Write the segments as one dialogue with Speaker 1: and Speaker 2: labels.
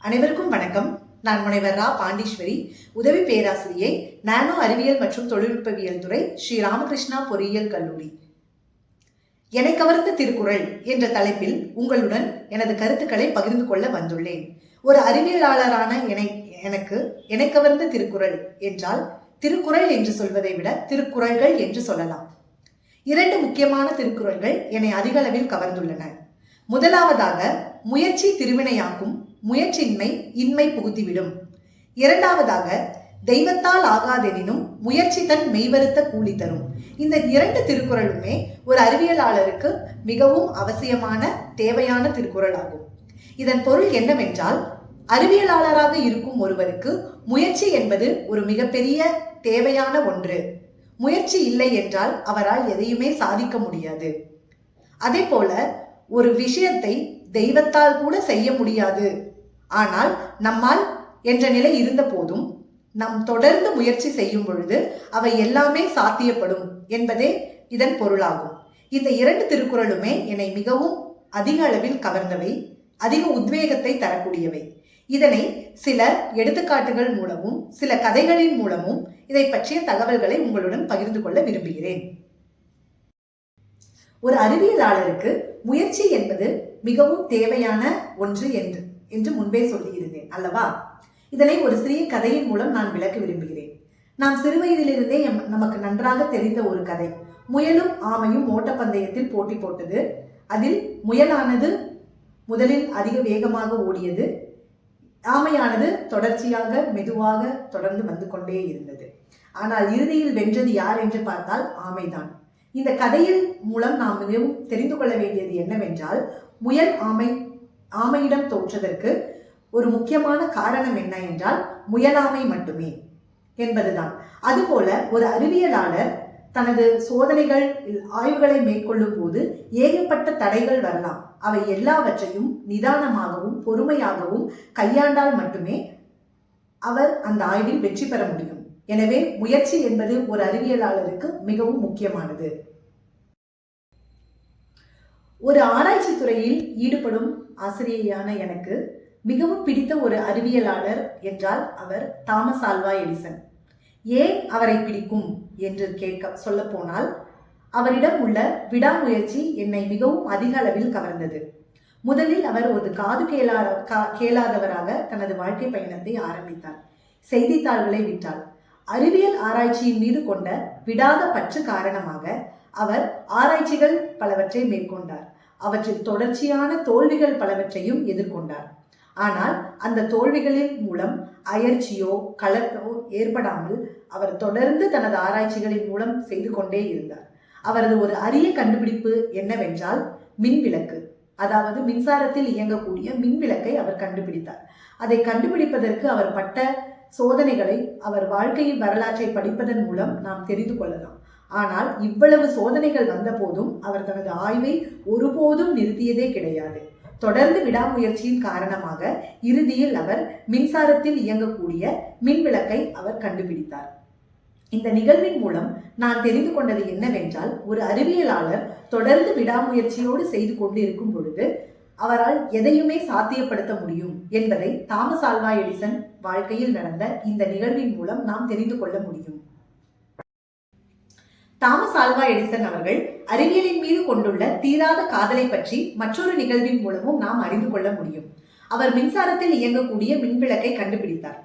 Speaker 1: அனைவருக்கும் வணக்கம். நான் முனைவர் ரா பாண்டீஸ்வரி, உதவி பேராசிரியை, நானோ அறிவியல் மற்றும் தொழில்நுட்பவியல் துறை, ஸ்ரீ ராமகிருஷ்ணா பொறியியல் கல்லூரி. என்னை கவர்ந்த திருக்குறள் என்ற தலைப்பில் உங்களுடன் எனது கருத்துக்களை பகிர்ந்து கொள்ள வந்துள்ளேன். ஒரு அறிவியலாளரான எனக்கு என்னை கவர்ந்த திருக்குறள் என்றால் திருக்குறள் என்று சொல்வதை விட திருக்குறள்கள் என்று சொல்லலாம். 2 முக்கியமான திருக்குறள்கள் என்னை அதிக அளவில் கவர்ந்துள்ளன. முதலாவதாக, முயற்சி திருவினையாக்கும், முயற்சியின்மை இன்மை புகுத்திவிடும். இரண்டாவதாக, தெய்வத்தால் ஆகாதெனினும் முயற்சி தன் மெய்வருத்த கூலி தரும். இந்த 2 திருக்குறளுமே ஒரு அறிவியலாளருக்கு மிகவும் அவசியமான தேவையான திருக்குறள் ஆகும். இதன் பொருள் என்னவென்றால், அறிவியலாளராக இருக்கும் ஒருவருக்கு முயற்சி என்பது ஒரு மிகப்பெரிய தேவையான ஒன்று. முயற்சி இல்லை என்றால் அவரால் எதையுமே சாதிக்க முடியாது. அதே போல ஒரு விஷயத்தை தெய்வத்தால் கூட செய்ய முடியாது, ஆனால் நம்மால் என்ற நிலை இருந்த போதும் நாம் தொடர்ந்து முயற்சி செய்யும் பொழுது அவை எல்லாமே சாத்தியப்படும் என்பதே இதன் பொருளாகும். இந்த 2 திருக்குறளுமே என்னை மிகவும் அதிக அளவில் கவர்ந்தவை, அதிக உத்வேகத்தை தரக்கூடியவை. இதனை சில எடுத்துக்காட்டுகள் மூலமும் சில கதைகளின் மூலமும் இதை பற்றிய தகவல்களை உங்களுடன் பகிர்ந்து கொள்ள விரும்புகிறேன். ஒரு அறிவியலாளருக்கு முயற்சி என்பது மிகவும் தேவையான ஒன்று என்று முன்பே சொல்லியிருந்தேன் அல்லவா? இதனை ஒரு சிறிய கதையின் மூலம் நான் விளக்க விரும்புகிறேன். நாம் சிறுவயதிலிருந்தே நமக்கு நன்றாக தெரிந்த ஒரு கதை. முயலும் ஆமையும் ஓட்டப்பந்தயத்தில் போட்டி போட்டது. அதில் முயலானது முதலில் அதிக வேகமாக ஓடியது. ஆமையானது தொடர்ச்சியாக மெதுவாக தொடர்ந்து வந்து கொண்டே இருந்தது. ஆனால் இறுதியில் வென்றது யார் என்று பார்த்தால் ஆமைதான். இந்த கதையின் மூலம் நாம் மிகவும் தெரிந்து கொள்ள வேண்டியது என்னவென்றால், முயல் ஆமையிடம் தோற்றதற்கு ஒரு முக்கியமான காரணம் என்ன என்றால் முயலாமை மட்டுமே என்பதுதான். அதுபோல ஒரு அறிவியலாளர் தனது சோதனைகள் ஆய்வுகளை மேற்கொள்ளும் போது ஏகப்பட்ட தடைகள் வரலாம். அவை எல்லாவற்றையும் நிதானமாகவும் பொறுமையாகவும் கையாண்டால் மட்டுமே அவர் அந்த ஆய்வில் வெற்றி பெற முடியும். எனவே முயற்சி என்பது ஒரு அறிவியலாளருக்கு மிகவும் முக்கியமானது. ஒரு ஆராய்ச்சி துறையில் ஈடுபடும் ஆசிரியையான எனக்கு மிகவும் பிடித்த ஒரு அறிவியலாளர் என்றால் அவர் தாமஸ் ஆல்வா எடிசன். ஏன் அவரை பிடிக்கும் என்று சொல்ல போனால், அவரிடம் உள்ள விடாமுயற்சி என்னை மிகவும் அதிக அளவில் கவர்ந்தது. முதலில் அவர் ஒரு காது கேளாதவராக தனது வாழ்க்கை பயணத்தை ஆரம்பித்தார். செய்தித்தாள்களை விட்டார். அறிவியல் ஆராய்ச்சியின் மீது கொண்ட விடாத பற்று காரணமாக அவர் ஆராய்ச்சிகள் பலவற்றை மேற்கொண்டார். அவற்றில் தொடர்ச்சியான தோல்விகள் பலவற்றையும் எதிர்கொண்டார். ஆனால் அந்த தோல்விகளின் மூலம் அயற்சியோ கலப்போ ஏற்படாமல் அவர் தொடர்ந்து தனது ஆராய்ச்சிகளின் மூலம் செய்து கொண்டே இருந்தார். அவரது ஒரு அரிய கண்டுபிடிப்பு என்னவென்றால் மின்விளக்கு, அதாவது மின்சாரத்தில் இயங்கக்கூடிய மின்விளக்கை அவர் கண்டுபிடித்தார். அதை கண்டுபிடிப்பதற்கு அவர் பட்ட சோதனைகளை அவர் வாழ்க்கையின் வரலாற்றை படிப்பதன் மூலம் நாம் தெரிந்து கொள்ளலாம். ஆனால் இவ்வளவு சோதனைகள் வந்த போதும் அவர் தனது ஆய்வை ஒருபோதும் நிறுத்தியதே கிடையாது. தொடர்ந்து விடாமுயற்சியின் காரணமாக இறுதியில் அவர் மின்சாரத்தில் இயங்கக்கூடிய மின்விளக்கை அவர் கண்டுபிடித்தார். இந்த நிகழ்வின் மூலம் நான் தெரிந்து கொண்டது என்னவென்றால், ஒரு அறிவியலாளர் தொடர்ந்து விடாமுயற்சியோடு செய்து கொண்டு இருக்கும் பொழுது அவரால் எதையுமே சாத்தியப்படுத்த முடியும் என்பதை தாமஸ் ஆல்வா எடிசன் வாழ்க்கையில் நடந்த இந்த நிகழ்வின் மூலம் நாம் தெரிந்து கொள்ள முடியும். தாமஸ் ஆல்வா எடிசன் அவர்கள் அறிவியலின் மீது கொண்டுள்ள தீராத காதலை பற்றி மற்றொரு நிகழ்வின் மூலமும் நாம் அறிந்து கொள்ள முடியும். அவர் மின்சாரத்தில் இயங்கக்கூடிய மின்விளக்கை கண்டுபிடித்தார்.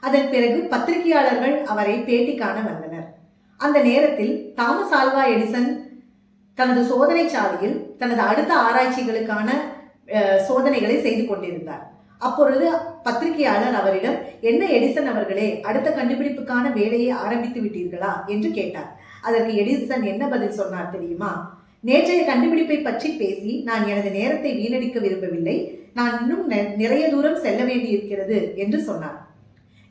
Speaker 1: அதன் பிறகு பத்திரிகையாளர்கள் அவரை பேட்டி காண வந்தனர். அந்த நேரத்தில் தாமஸ் ஆல்வா எடிசன் தனது சோதனை சாலையில் தனது அடுத்த ஆராய்ச்சிகளுக்கான சோதனைகளை செய்து கொண்டிருந்தார். அப்பொழுது பத்திரிகையாளர் அவரிடம், என்ன எடிசன் அவர்களே, அடுத்த கண்டுபிடிப்புக்கான வேலையை ஆரம்பித்து விட்டீர்களா என்று கேட்டார். அதற்கு எடிசன் என்ன பதில் சொன்னார் தெரியுமா? நேற்றைய கண்டுபிடிப்பை பற்றி பேசி நான் எனது நேரத்தை வீணடிக்க விரும்பவில்லை, நான் இன்னும் நிறைய தூரம் செல்ல வேண்டியிருக்கிறது என்று சொன்னார்.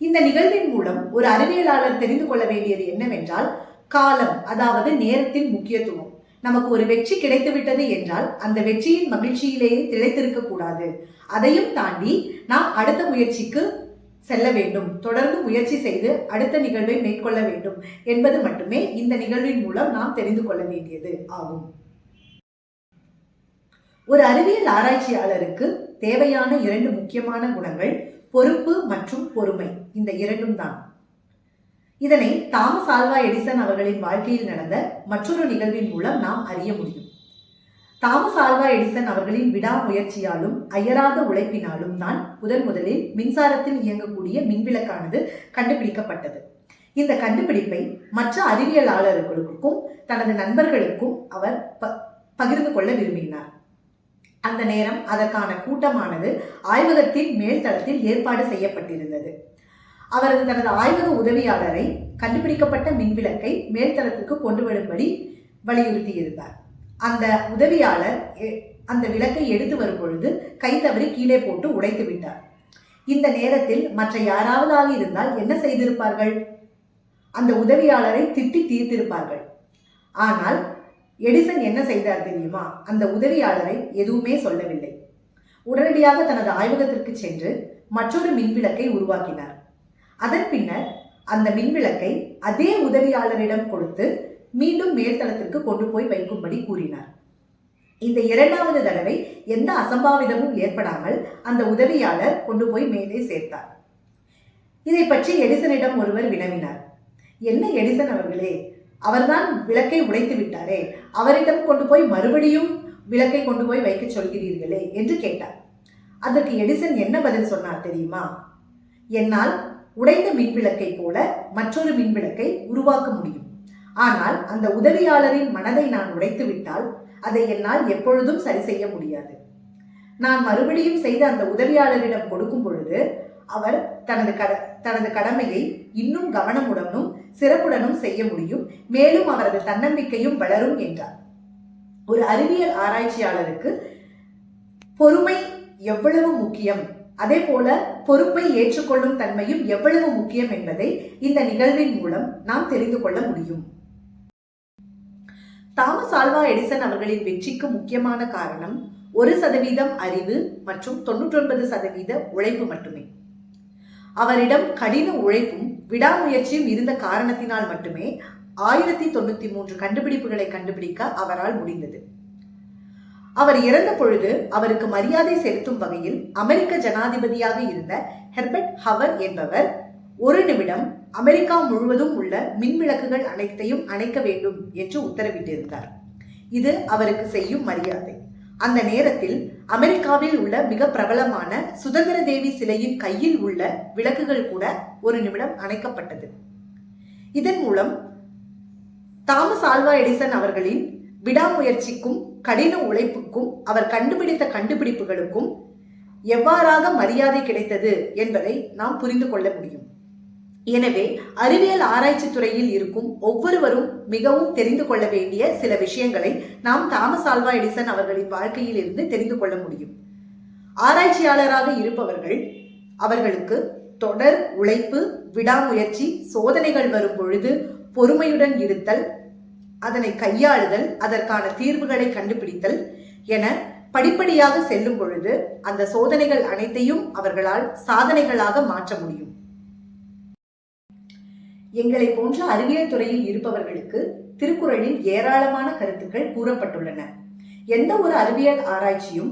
Speaker 1: இந்த நிகழ்வின் மூலம் ஒரு அறிவியலாளர் தெரிந்து கொள்ள வேண்டியது என்னவென்றால், காலம், அதாவது நேரத்தின் முக்கியத்துவம். நமக்கு ஒரு வெற்றி கிடைத்துவிட்டது என்றால் அந்த வெற்றியின் மகிழ்ச்சியிலேயே திளைத்திருக்க கூடாது. அதையும் தாண்டி நாம் அடுத்த முயற்சிக்கு செல்ல வேண்டும், தொடர்ந்து முயற்சி செய்து அடுத்த நிகழ்வை மேற்கொள்ள வேண்டும் என்பது மட்டுமே இந்த நிகழ்வின் மூலம் நாம் தெரிந்து கொள்ள வேண்டியது ஆகும். ஒரு அறிவியல் ஆராய்ச்சியாளருக்கு தேவையான 2 முக்கியமான குணங்கள் பொறுப்பு மற்றும் பொறுமை. இந்த இரண்டும் தான். இதனை தாமஸ் ஆல்வா எடிசன் அவர்களின் வாழ்க்கையில் நடந்த மற்றொரு நிகழ்வின் மூலம் நாம் அறிய முடியும். தாமஸ் ஆல்வா எடிசன் அவர்களின் விடாமுயற்சியாலும் அயராத உழைப்பினாலும் தான் முதலில் மின்சாரத்தில் இயங்கக்கூடிய மின்விளக்கானது கண்டுபிடிக்கப்பட்டது. இந்த கண்டுபிடிப்பை மற்ற அறிவியலாளர்களுக்கும் தனது நண்பர்களுக்கும் அவர் பகிர்ந்து கொள்ள விரும்பினார். அந்த நேரம் அதற்கான கூட்டமானது ஆய்வகத்தின் மேல்தளத்தில் ஏற்பாடு செய்யப்பட்டிருந்தது. அவர் தனது ஆய்வக உதவியாளரை கண்டுபிடிக்கப்பட்ட மின்விளக்கை மேல்தளத்திற்கு கொண்டு வரும்படி வலியுறுத்தியிருந்தார். அந்த உதவியாளர் அந்த விளக்கை எடுத்து வரும் பொழுது கை தவறி கீழே போட்டு உடைத்து விட்டார். இந்த நேரத்தில் மற்ற யாராவதாக இருந்தால் என்ன செய்திருப்பார்கள்? அந்த உதவியாளரை திட்டி தீர்த்திருப்பார்கள். ஆனால் எடிசன் என்ன செய்தார் தெரியுமா? அந்த உதவியாளரை எதுவுமே சொல்லவில்லை. உடனடியாக தனது ஆய்வகத்திற்கு சென்று மற்றொரு மின்விளக்கை உருவாக்கினார். அதன் பின்னர் அந்த மின்விளக்கை அதே உதவியாளரிடம் கொடுத்து மீண்டும் மேல்தளத்திற்கு கொண்டு போய் வைக்கும்படி கூறினார். இந்த 2வது தடவை எந்த அசம்பாவிதமும் ஏற்படாமல் அந்த உதவியாளர் கொண்டு போய் மேலே சேர்த்தார். இதை பற்றி எடிசனிடம் ஒருவர் வினவினார். என்ன எடிசன் அவர்களே, அவர்தான் விளக்கை உடைத்து விட்டாரே, அவரிடம் கொண்டு போய் மறுபடியும் விளக்கை கொண்டு போய் வைக்க சொல்கிறீர்களே என்று கேட்டார். அதற்கு எடிசன் என்ன பதில் சொன்னார் தெரியுமா? என்னால் உடைந்த மின்விளக்கை போல மற்றொரு மின்விளக்கை உருவாக்க முடியும். ஆனால் அந்த உதவியாளரின் மனதை நான் உடைத்து விட்டால் அதை என்னால் எப்பொழுதும் சரி செய்ய முடியாது. நான் மறுபடியும் செய்த அந்த உதவியாளரிடம் கொடுக்கும் பொழுது அவர் தனது கடமையை இன்னும் கவனமுடனும் சிறப்புடனும் செய்ய முடியும். மேலும் அவரது தன்னம்பிக்கையும் வளரும் என்றார். ஒரு அறிவியல் ஆராய்ச்சியாளருக்கு பொறுமை எவ்வளவு முக்கியம், அதே போல பொறுப்பை ஏற்றுக்கொள்ளும் தன்மையும் எவ்வளவு முக்கியம் என்பதை இந்த நிகழ்வின் மூலம் நாம் தெரிந்து கொள்ள முடியும். தாமஸ் ஆல்வா எடிசன் அவர்களின் வெற்றிக்கு முக்கியமான காரணம் 1% அறிவு மற்றும் 99% உழைப்பு மட்டுமே. அவரிடம் கடின உழைப்பும் விடாமுயற்சியும் இருந்த காரணத்தினால் மட்டுமே 1093 கண்டுபிடிப்புகளை கண்டுபிடிக்க அவரால் முடிந்தது. அவர் இறந்த பொழுது அவருக்கு மரியாதை செலுத்தும் வகையில் அமெரிக்க ஜனாதிபதியாக இருந்த ஹெர்பர்ட் ஹவர் என்பவர் 1 நிமிடம் அமெரிக்கா முழுவதும் உள்ள மின்விளக்குகள் அனைத்தையும் அணைக்க வேண்டும் என்று உத்தரவிட்டிருந்தார். இது அவருக்கு செய்யும் மரியாதை. அந்த நேரத்தில் அமெரிக்காவில் உள்ள மிக பிரபலமான சுதந்திர தேவி சிலையின் கையில் உள்ள விளக்குகள் கூட 1 நிமிடம் அணைக்கப்பட்டது. இதன் மூலம் தாமஸ் ஆல்வா எடிசன் அவர்களின் விடாமுயற்சிக்கும் கடின உழைப்புக்கும் அவர் கண்டுபிடித்த கண்டுபிடிப்புகளுக்கும் எவ்வாறாக மரியாதை கிடைத்தது என்பதை நாம் புரிந்து கொள்ள முடியும். எனவே அறிவியல் ஆராய்ச்சி துறையில் இருக்கும் ஒவ்வொருவரும் மிகவும் தெரிந்து கொள்ள வேண்டிய சில விஷயங்களை நாம் தாமஸ் ஆல்வா எடிசன் அவர்களின் வாழ்க்கையில் இருந்து தெரிந்து கொள்ள முடியும். ஆராய்ச்சியாளராக இருப்பவர்கள் அவர்களுக்கு தொடர் உழைப்பு, விடாமுயற்சி, சோதனைகள் வரும் பொழுது பொறுமையுடன் இருத்தல், அதனை கையாளுதல், அதற்கான தீர்வுகளை கண்டுபிடித்தல் என படிப்படியாக செல்லும் பொழுது அந்த சோதனைகள் அனைத்தையும் அவர்களால் சாதனைகளாக மாற்ற முடியும். எங்களை போன்ற அறிவியல் துறையில் இருப்பவர்களுக்கு திருக்குறளில் ஏராளமான கருத்துக்கள் கூறப்பட்டுள்ளன. எந்த ஒரு அறிவியல் ஆராய்ச்சியும்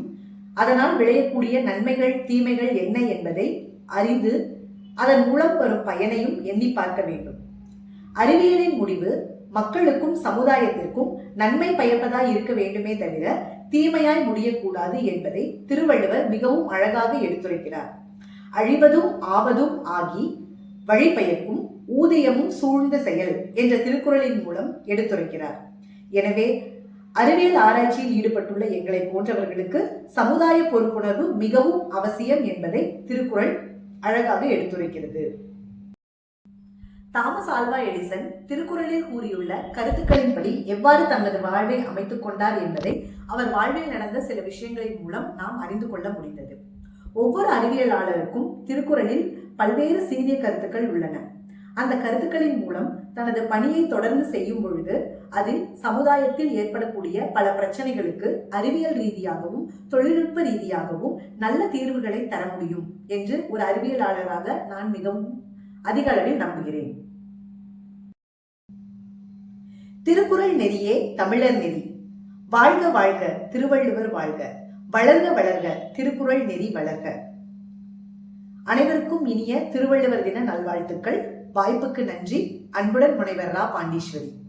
Speaker 1: அதனால் விளையக்கூடிய நன்மைகள் தீமைகள் என்ன என்பதை அறிந்து அதன் மூலம் வரும் பயனையும் எண்ணி பார்க்க வேண்டும். அறிவியலின் முடிவு மக்களுக்கும் சமுதாயத்திற்கும் நன்மை பயப்பதாய் இருக்க வேண்டுமே தவிர தீமையாய் முடியக்கூடாது என்பதை திருவள்ளுவர் மிகவும் அழகாக எடுத்துரைக்கிறார். அழிவதும் ஆவதும் ஆகி வழிபயக்கும் ஊதியமும் சூழ்ந்த செயல் என்ற திருக்குறளின் மூலம் எடுத்துரைக்கிறார். எனவே அறிவியல் ஆராய்ச்சியில் ஈடுபட்டுள்ள எங்களை போன்றவர்களுக்கு சமுதாய பொறுப்புணர்வு மிகவும் அவசியம் என்பதை திருக்குறள் அழகாக எடுத்துரைக்கிறது. தாமஸ் ஆல்வா எடிசன் திருக்குறளில் கூறியுள்ள கருத்துக்களின்படி எவ்வாறு தனது வாழ்வை அமைத்துக் கொண்டார் என்பதை அவர் வாழ்வில் நடந்த சில விஷயங்களின் மூலம் நாம் அறிந்து கொள்ள முடிந்தது. ஒவ்வொரு அறிவியலாளருக்கும் திருக்குறளில் பல்வேறு சீரிய கருத்துக்கள் உள்ளன. அந்த கருத்துக்களின் மூலம் தனது பணியை தொடர்ந்து செய்யும் பொழுது அதில் சமுதாயத்தில் ஏற்படக்கூடிய பல பிரச்சனைகளுக்கு அறிவியல் ரீதியாகவும் தொழில்நுட்ப ரீதியாகவும் நல்ல தீர்வுகளை தர முடியும் என்று ஒரு அறிவியலாளராக நான் மிகவும் அதிக அளவில் நம்புகிறேன். திருக்குறள் நெறியே தமிழர் நெறி. வாழ்க வாழ்க, திருவள்ளுவர் வாழ்க. வளர்க வளர்க, திருக்குறள் நெறி வளர்க. அனைவருக்கும் இனிய திருவள்ளுவர் தின நல்வாழ்த்துக்கள். வாய்ப்புக்கு நன்றி. அன்புடன் முனைவர் ரா. பாண்டீஸ்வரி.